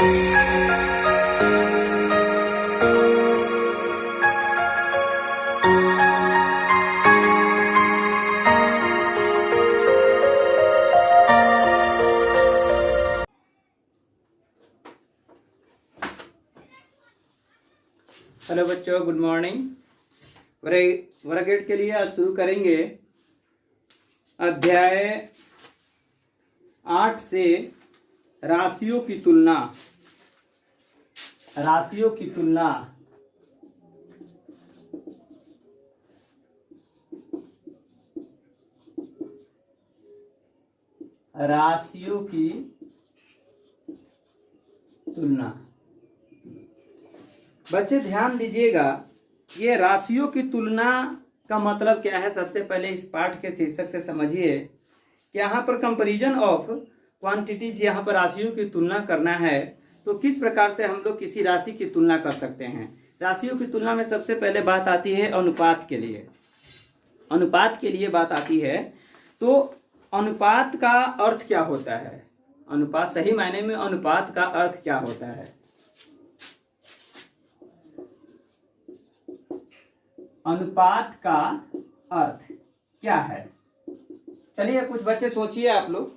Hello बच्चों, good morning. वर्ग 8 के लिए आज शुरू करेंगे अध्याय 8 से राशियों की तुलना। राशियों की तुलना। राशियों की तुलना। बच्चे ध्यान दीजिएगा, ये राशियों की तुलना का मतलब क्या है। सबसे पहले इस पाठ के शीर्षक से समझिए कि यहाँ पर कंपैरिजन ऑफ क्वांटिटीज, यहाँ पर राशियों की तुलना करना है। तो किस प्रकार से हम लोग किसी राशि की तुलना कर सकते हैं। राशियों की तुलना में सबसे पहले बात आती है अनुपात के लिए। अनुपात के लिए बात आती है। तो अनुपात का अर्थ क्या होता है। अनुपात, सही मायने में अनुपात का अर्थ क्या होता है। अनुपात का अर्थ क्या है। चलिए कुछ बच्चे सोचिए आप लोग,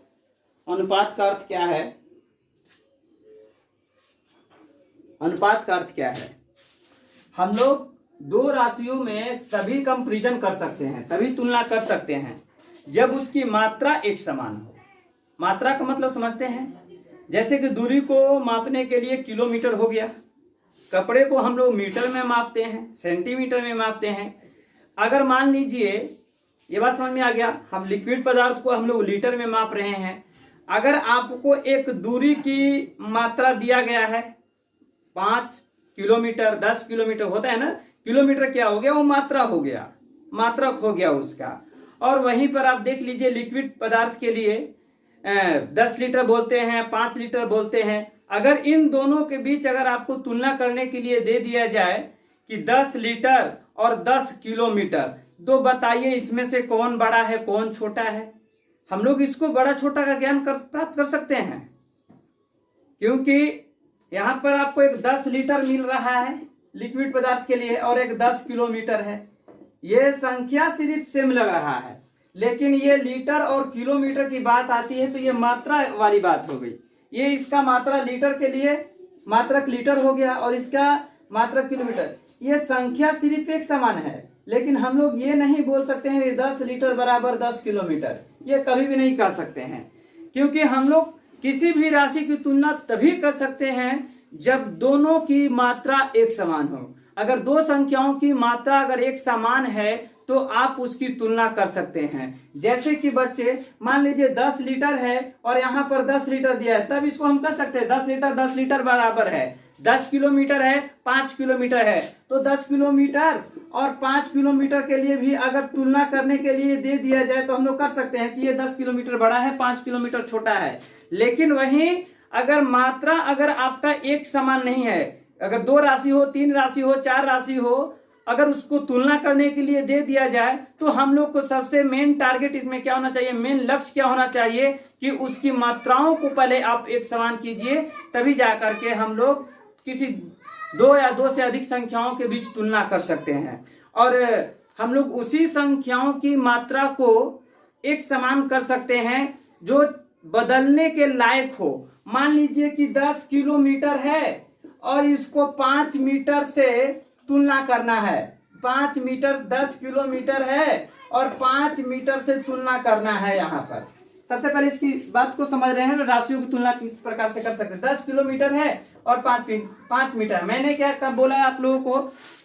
अनुपात का अर्थ क्या है। अनुपात का अर्थ क्या है। हम लोग दो राशियों में तभी कंपैरिजन कर सकते हैं, तभी तुलना कर सकते हैं जब उसकी मात्रा एक समान हो। मात्रा का मतलब समझते हैं, जैसे कि दूरी को मापने के लिए किलोमीटर हो गया, कपड़े को हम लोग मीटर में मापते हैं, सेंटीमीटर में मापते हैं। अगर मान लीजिए, ये बात समझ में आ गया, हम लिक्विड पदार्थ को हम लोग लीटर में माप रहे हैं। अगर आपको एक दूरी की मात्रा दिया गया है 5 किलोमीटर, 10 किलोमीटर होता है ना, किलोमीटर क्या हो गया, वो मात्रा हो गया, मात्रक हो गया उसका। और वहीं पर आप देख लीजिए लिक्विड पदार्थ के लिए 10 लीटर बोलते हैं, 5 लीटर बोलते हैं। अगर इन दोनों के बीच अगर आपको तुलना करने के लिए दे दिया जाए कि 10 लीटर और 10 किलोमीटर, तो बताइए इसमें से कौन बड़ा है कौन छोटा है। हम लोग इसको बड़ा छोटा का ज्ञान प्राप्त कर सकते हैं, क्योंकि यहां पर आपको एक 10 लीटर मिल रहा है लिक्विड पदार्थ के लिए और एक 10 किलोमीटर है। ये संख्या सिर्फ सेम लग रहा है, लेकिन ये लीटर और किलोमीटर की बात आती है तो ये मात्रा वाली बात हो गई। ये इसका मात्रा लीटर के लिए मात्रक लीटर हो गया और इसका मात्रक किलोमीटर। ये संख्या सिर्फ एक समान है, लेकिन हम लोग ये नहीं बोल सकते हैं कि 10 लीटर बराबर 10 किलोमीटर। ये कभी भी नहीं कर सकते हैं, क्योंकि हम लोग किसी भी राशि की तुलना तभी कर सकते हैं जब दोनों की मात्रा एक समान हो। अगर दो संख्याओं की मात्रा अगर एक समान है तो आप उसकी तुलना कर सकते हैं। जैसे कि बच्चे मान लीजिए 10 लीटर है और यहाँ पर 10 लीटर दिया है, तब इसको हम कर सकते हैं 10 लीटर बराबर है 10 किलोमीटर है 5 किलोमीटर है। तो 10 किलोमीटर और 5 किलोमीटर के लिए भी अगर तुलना करने के लिए दे दिया जाए तो हम लोग कर सकते हैं कि ये 10 किलोमीटर बड़ा है 5 किलोमीटर छोटा है। लेकिन वहीं अगर मात्रा अगर आपका एक समान नहीं है, अगर 2 राशि हो, 3 राशि हो, 4 राशि हो, अगर उसको तुलना करने के लिए दे दिया जाए तो हम लोग को सबसे मेन टारगेट इसमें क्या होना चाहिए, मेन लक्ष्य क्या होना चाहिए कि उसकी मात्राओं को पहले आप एक समान कीजिए, तभी जाकर के हम लोग किसी 2 या 2 से अधिक संख्याओं के बीच तुलना कर सकते हैं। और हम लोग उसी संख्याओं की मात्रा को एक समान कर सकते हैं जो बदलने के लायक हो। मान लीजिए कि 10 किलोमीटर है और इसको 5 मीटर से तुलना करना है। 5 मीटर 10 किलोमीटर है और 5 मीटर से तुलना करना है। यहाँ पर सबसे पहले इसकी बात को समझ रहे हैं, राशियों की तुलना किस प्रकार से कर सकते हैं। 10 किलोमीटर है और 5 मीटर। मैंने क्या कब बोला आप लोगों को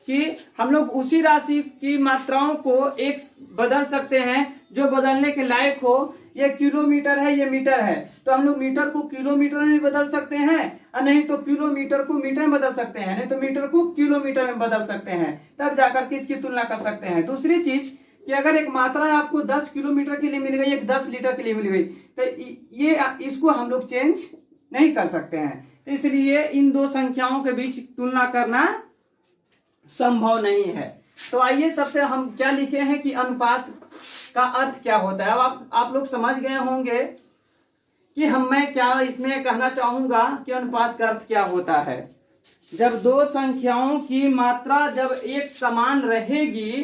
कि हम लोग उसी राशि की मात्राओं को एक बदल सकते हैं जो बदलने के लायक हो। ये किलोमीटर है, ये मीटर है, तो हम लोग मीटर को किलोमीटर में बदल सकते हैं और नहीं तो किलोमीटर को मीटर में बदल सकते हैं, नहीं तो मीटर को किलोमीटर में बदल सकते हैं, तब जाकर के इसकी तुलना कर सकते हैं। दूसरी चीज कि अगर एक मात्रा आपको 10 किलोमीटर के लिए मिल गई, एक 10 लीटर के लिए मिल गई, तो ये इसको हम लोग चेंज नहीं कर सकते हैं। तो इसलिए इन दो संख्याओं के बीच तुलना करना संभव नहीं है। तो आइए सबसे हम क्या लिखे हैं कि अनुपात का अर्थ क्या होता है। अब आप लोग समझ गए होंगे मैं क्या इसमें कहना चाहूंगा कि अनुपात का अर्थ क्या होता है। जब दो संख्याओं की मात्रा जब एक समान रहेगी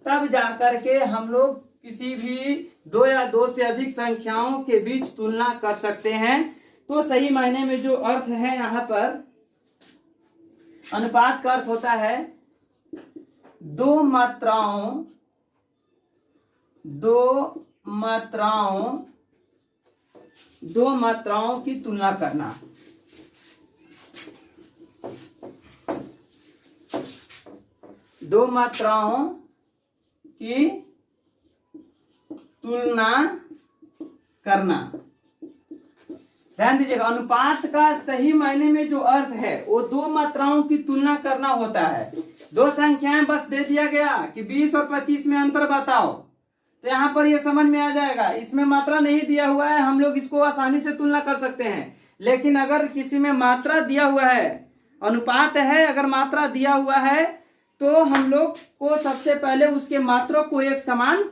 तब जाकर के हम लोग किसी भी दो या दो से अधिक संख्याओं के बीच तुलना कर सकते हैं। तो सही मायने में जो अर्थ है यहाँ पर अनुपात का अर्थ होता है दो मात्राओं की तुलना करना। दो मात्राओं की तुलना करना। ध्यान दीजिएगा, अनुपात का सही मायने में जो अर्थ है वो दो मात्राओं की तुलना करना होता है। दो संख्याएं बस दे दिया गया कि 20 और 25 में अंतर बताओ, तो यहाँ पर ये समझ में आ जाएगा। इसमें मात्रा नहीं दिया हुआ है, हम लोग इसको आसानी से तुलना कर सकते हैं। लेकिन अगर किसी में मात्रा दिया हुआ है, अनुपात है, अगर मात्रा दिया हुआ है तो हम लोग को सबसे पहले उसके मात्रा को एक समान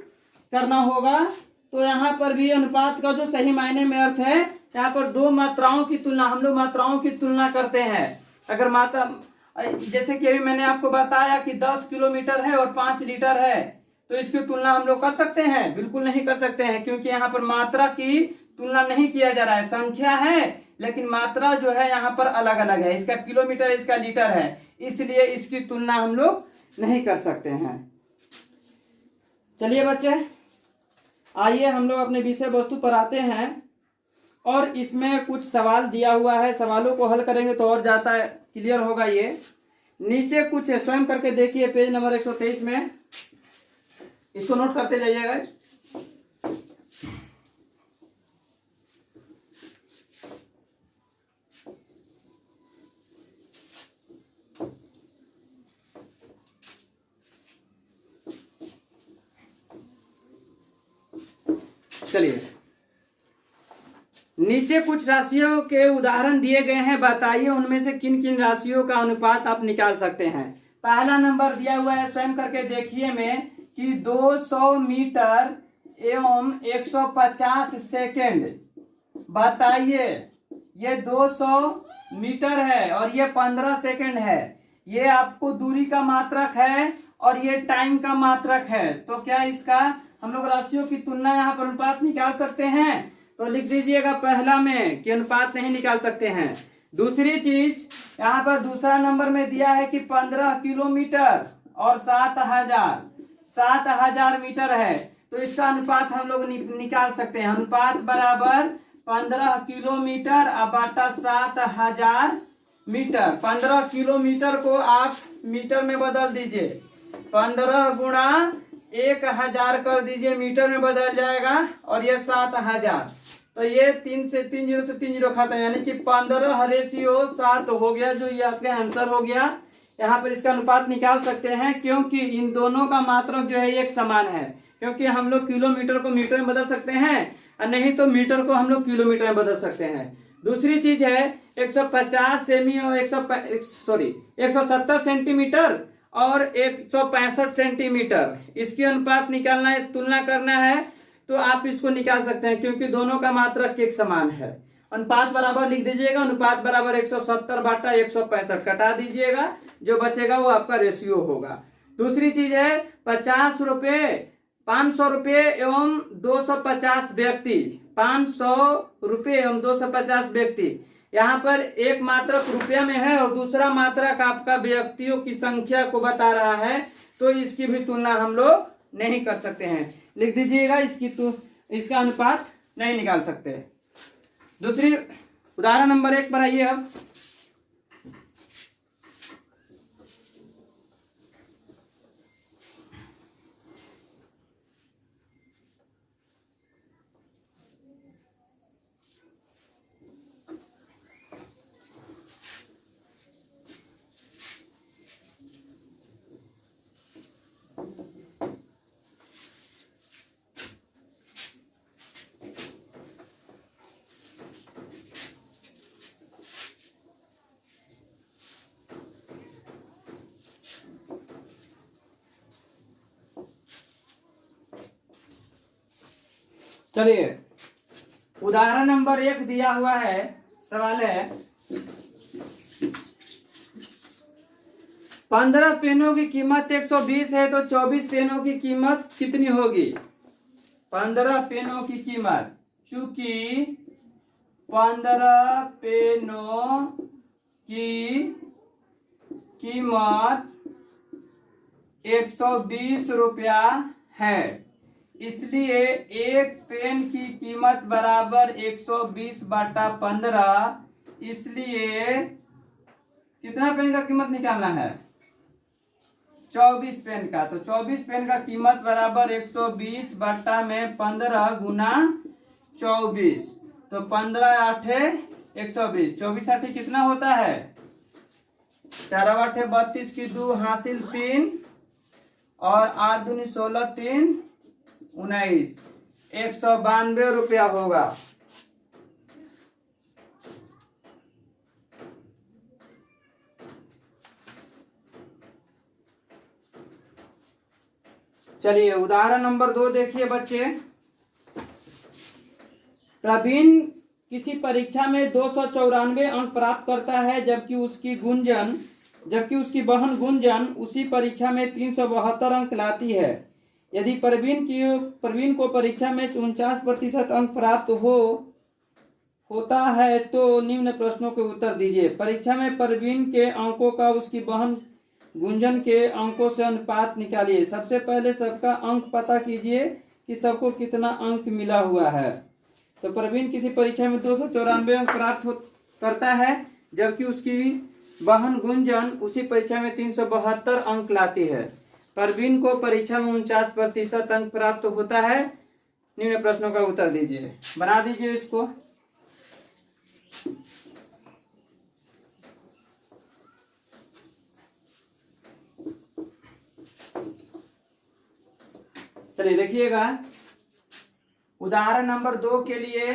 करना होगा। तो यहाँ पर भी अनुपात का जो सही मायने में अर्थ है, यहाँ पर दो मात्राओं की तुलना, हम लोग मात्राओं की तुलना करते हैं। अगर मात्रा जैसे कि अभी मैंने आपको बताया कि 10 किलोमीटर है और 5 लीटर है, तो इसकी तुलना हम लोग कर सकते हैं? बिल्कुल नहीं कर सकते हैं, क्योंकि यहाँ पर मात्रा की तुलना नहीं किया जा रहा है। संख्या है लेकिन मात्रा जो है यहाँ पर अलग अलग है, इसका किलोमीटर, इसका लीटर है, इसलिए इसकी तुलना हम लोग नहीं कर सकते हैं। चलिए बच्चे, आइए हम लोग अपने विषय वस्तु पर आते हैं। और इसमें कुछ सवाल दिया हुआ है, सवालों को हल करेंगे तो और ज्यादा क्लियर होगा। ये नीचे कुछ स्वयं करके देखिए, पेज नंबर 123 में, इसको नोट करते जाइएगा। चलिए, नीचे कुछ राशियों के उदाहरण दिए गए हैं, बताइए उनमें से किन किन राशियों का अनुपात आप निकाल सकते हैं। पहला नंबर दिया हुआ है, स्वयं करके देखिए में, कि 200 मीटर एवं 150 सेकेंड। बताइए, ये 200 मीटर है और ये 15 सेकेंड है। ये आपको दूरी का मात्रक है और ये टाइम का मात्रक है। तो क्या इसका हम लोग राशियों की तुलना यहाँ पर अनुपात निकाल सकते हैं? तो लिख दीजिएगा पहला में कि अनुपात नहीं निकाल सकते हैं। दूसरी चीज, यहाँ पर दूसरा नंबर में दिया है कि 15 किलोमीटर और 7,000 मीटर है, तो इसका अनुपात हम लोग निकाल सकते हैं। अनुपात बराबर 15 किलोमीटर बटा 7,000 मीटर। 15 किलोमीटर को आप मीटर में बदल दीजिए, 15 गुणा 1,000 कर दीजिए, मीटर में बदल जाएगा, और ये 7,000। तो ये 3 से 3 जीरो से 3 जीरो खाता है, यानी कि 15:7 हो गया, जो ये आपका आंसर हो गया। यहाँ पर इसका अनुपात निकाल सकते हैं, क्योंकि इन दोनों का मात्रक जो है एक समान है। क्योंकि हम लोग किलोमीटर को मीटर में बदल सकते हैं और नहीं तो मीटर को हम लोग किलोमीटर में बदल सकते हैं। दूसरी चीज है 150 सेमी और 170 सेंटीमीटर और 165 सेंटीमीटर, इसकी अनुपात निकालना है, तुलना करना है, तो आप इसको निकाल सकते हैं, क्योंकि दोनों का मात्रक एक समान है। अनुपात बराबर लिख दीजिएगा, अनुपात बराबर 170 बटा 165 कटा दीजिएगा, जो बचेगा वो आपका रेशियो होगा। दूसरी चीज है 50 रुपये, 500 रुपये एवं 250 व्यक्ति, 500 रुपये एवं 250 व्यक्ति। यहाँ पर एक मात्रक रुपया में है और दूसरा मात्रक आपका व्यक्तियों की संख्या को बता रहा है, तो इसकी भी तुलना हम लोग नहीं कर सकते हैं। लिख दीजिएगा, इसका अनुपात नहीं निकाल सकते। दूसरी उदाहरण नंबर 1 पर आइए अब। चलिए, उदाहरण नंबर 1 दिया हुआ है, सवाल है 15 पेनों की कीमत 120 है तो 24 पेनों की कीमत कितनी होगी। 15 पेनों की कीमत, चूंकि 15 पेनों की कीमत 120 रुपया है, इसलिए एक पेन की कीमत बराबर 120/15। इसलिए कितना पेन का कीमत निकालना है, 24 पेन का। तो 24 पेन का कीमत बराबर 120/15 गुना 24। तो 15 8 120, 24 8 कितना होता है, 4 8 32 की 2 हासिल 3 और 8 दूनी 16 3 19, 192 रुपया होगा। चलिए उदाहरण नंबर 2 देखिए बच्चे। प्रवीण किसी परीक्षा में 294 अंक प्राप्त करता है, जबकि उसकी बहन गुंजन उसी परीक्षा में 372 अंक लाती है। यदि प्रवीण को परीक्षा में 49% अंक प्राप्त होता है तो निम्न प्रश्नों के उत्तर दीजिए। परीक्षा में प्रवीण के अंकों का उसकी बहन गुंजन के अंकों से अनुपात निकालिए। सबसे पहले सबका अंक पता कीजिए कि सबको कितना अंक मिला हुआ है। तो प्रवीण किसी परीक्षा में 294 अंक प्राप्त करता है, जबकि उसकी बहन गुंजन उसी परीक्षा में 372 अंक लाती है। प्रवीण को परीक्षा में 49% अंक प्राप्त होता है। निम्न प्रश्नों का उत्तर दीजिए। बना दीजिए इसको। चलिए देखिएगा, उदाहरण नंबर 2 के लिए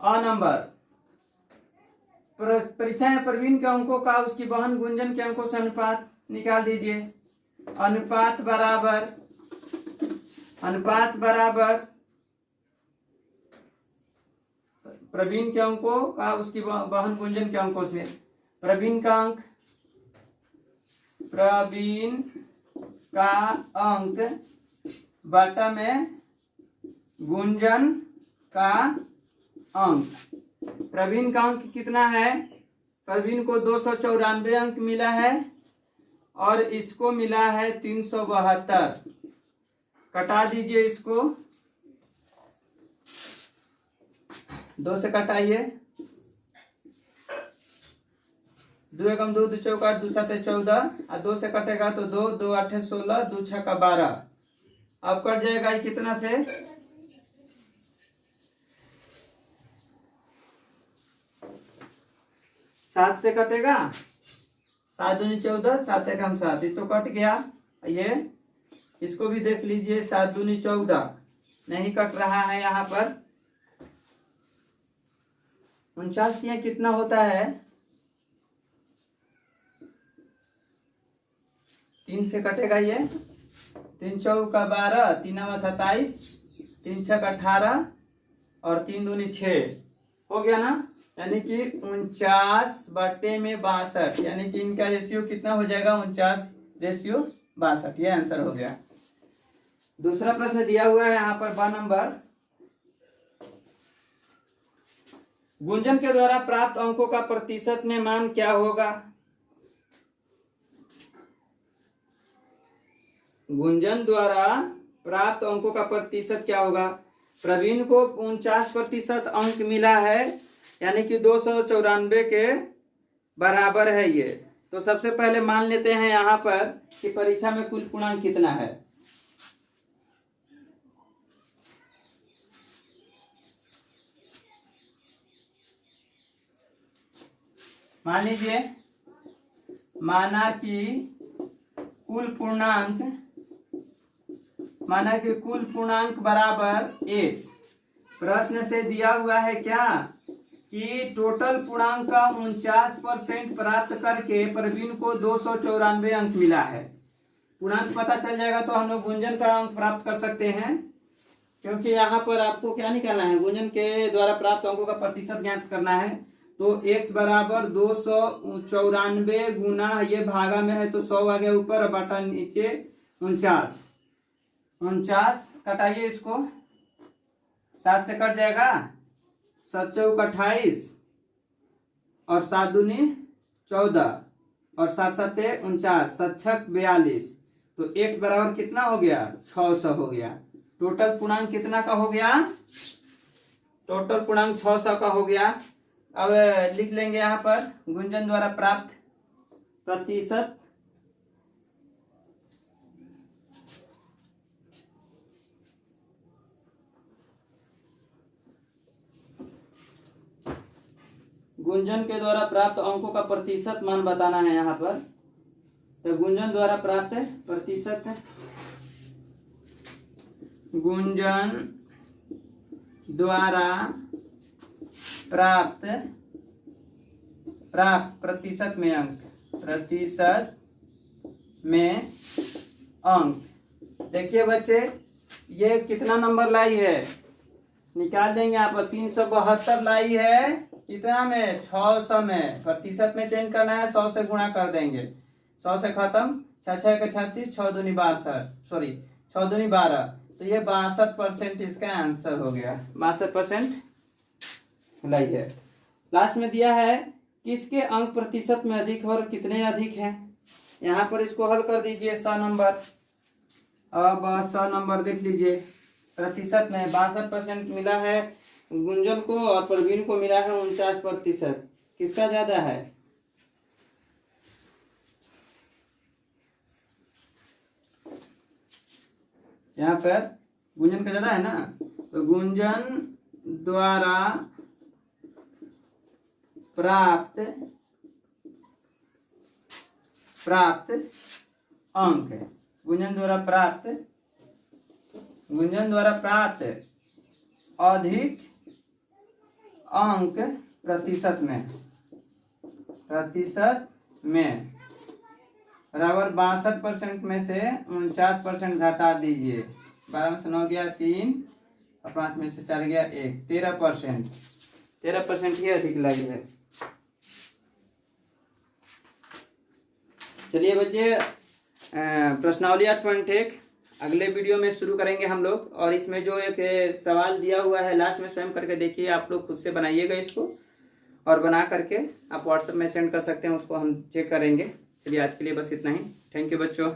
अ नंबर, परीक्षा में प्रवीण के अंकों का उसकी बहन गुंजन के अंकों से अनुपात निकाल दीजिए। अनुपात बराबर प्रवीण के अंकों का उसकी बहन गुंजन के अंकों से। प्रवीण का अंक बटा में गुंजन का अंक। प्रवीण का अंक कितना है, प्रवीण को 294 अंक मिला है और इसको मिला है 372। कटा दीजिए इसको, 2 से कटाइए। 2 एकम 2, 2 चौका 8, 2 7 14 और 2 से कटेगा तो 2, 2 8 16, 2 6 12। अब कट जाएगा ये कितना से, 7 से कटेगा। 7 दूनी 14, 7 एकम 7, ये तो कट गया। ये इसको भी देख लीजिए, 7 दूनी 14 नहीं कट रहा है यहाँ पर। 49 यहाँ कितना होता है, 3 से कटेगा ये। 3 चौका 12, 3 नवा 27, 3 छक 18 और 3 दूनी 6 हो गया ना। यानी कि 49/62, यानी कि इनका रेशियो कितना हो जाएगा, 49/62। ये आंसर हो गया। दूसरा प्रश्न दिया हुआ है यहाँ पर ब नंबर, गुंजन के द्वारा प्राप्त अंकों का प्रतिशत में मान क्या होगा। गुंजन द्वारा प्राप्त अंकों का प्रतिशत क्या होगा। प्रवीण को 49% अंक मिला है, यानी कि 294 के बराबर है ये। तो सबसे पहले मान लेते हैं यहाँ पर कि परीक्षा में कुल पूर्णांक कितना है। मान लीजिए, माना कि कुल पूर्णांक बराबर x। प्रश्न से दिया हुआ है क्या कि टोटल पूर्णांक का 49% प्राप्त करके प्रवीण को 294 अंक मिला है। पूर्णांक पता चल जाएगा तो हम लोग गुंजन का अंक प्राप्त कर सकते हैं। क्योंकि यहाँ पर आपको क्या निकालना है, गुंजन के द्वारा प्राप्त अंकों का प्रतिशत ज्ञात करना है। तो x बराबर 294 गुना, ये भागा में है तो 100 आ गया ऊपर, बटा नीचे 49 कटाइए इसको, 7 से कट जाएगा, 7 चौक 28 और 7 दूनी 14 और 7 सत्ते 49, 7 छक 42। तो x बराबर कितना हो गया, 600 हो गया। टोटल पूर्णांक कितना का हो गया, टोटल पूर्णांक 600 का हो गया। अब लिख लेंगे यहाँ पर गुंजन द्वारा प्राप्त प्रतिशत, गुंजन के द्वारा प्राप्त अंकों का प्रतिशत मान बताना है यहाँ पर। तो गुंजन द्वारा प्राप्त प्रतिशत, गुंजन द्वारा प्राप्त प्रतिशत में अंक, प्रतिशत में अंक। देखिए बच्चे, ये कितना नंबर लाई है, निकाल देंगे यहाँ पर। 372 लाई है, कितना में, 600 में। प्रतिशत में चेंज करना है, 100 से गुणा कर देंगे, 100 से खत्म, 6 6 के 36, 6 दूनी 62, सॉरी 6 दूनी 12। तो ये 62% इसका आंसर हो गया, 62% लाई है। लास्ट में दिया है किसके अंक प्रतिशत में अधिक और कितने अधिक हैं। यहाँ पर इसको हल कर दीजिए 100 नंबर। अब 100 नंबर देख लीजिए, प्रतिशत में 62% मिला है गुंजन को और प्रवीण को मिला है 49%। किसका ज्यादा है, यहाँ पर गुंजन का ज्यादा है ना। तो गुंजन द्वारा प्राप्त अंक, गुंजन द्वारा प्राप्त अधिक अंक प्रतिशत में बराबर 62% में से 49% घटा दीजिए। 12 में से 9 गया 3 और 5 में से 4 गया 1, 13% ही अधिक लगी है। चलिए बच्चे, प्रश्नावली 8.1 अगले वीडियो में शुरू करेंगे हम लोग। और इसमें जो एक सवाल दिया हुआ है लास्ट में स्वयं करके देखिए, आप लोग खुद से बनाइएगा इसको और बना करके आप व्हाट्सएप में सेंड कर सकते हैं, उसको हम चेक करेंगे। चलिए आज के लिए बस इतना ही। थैंक यू बच्चों।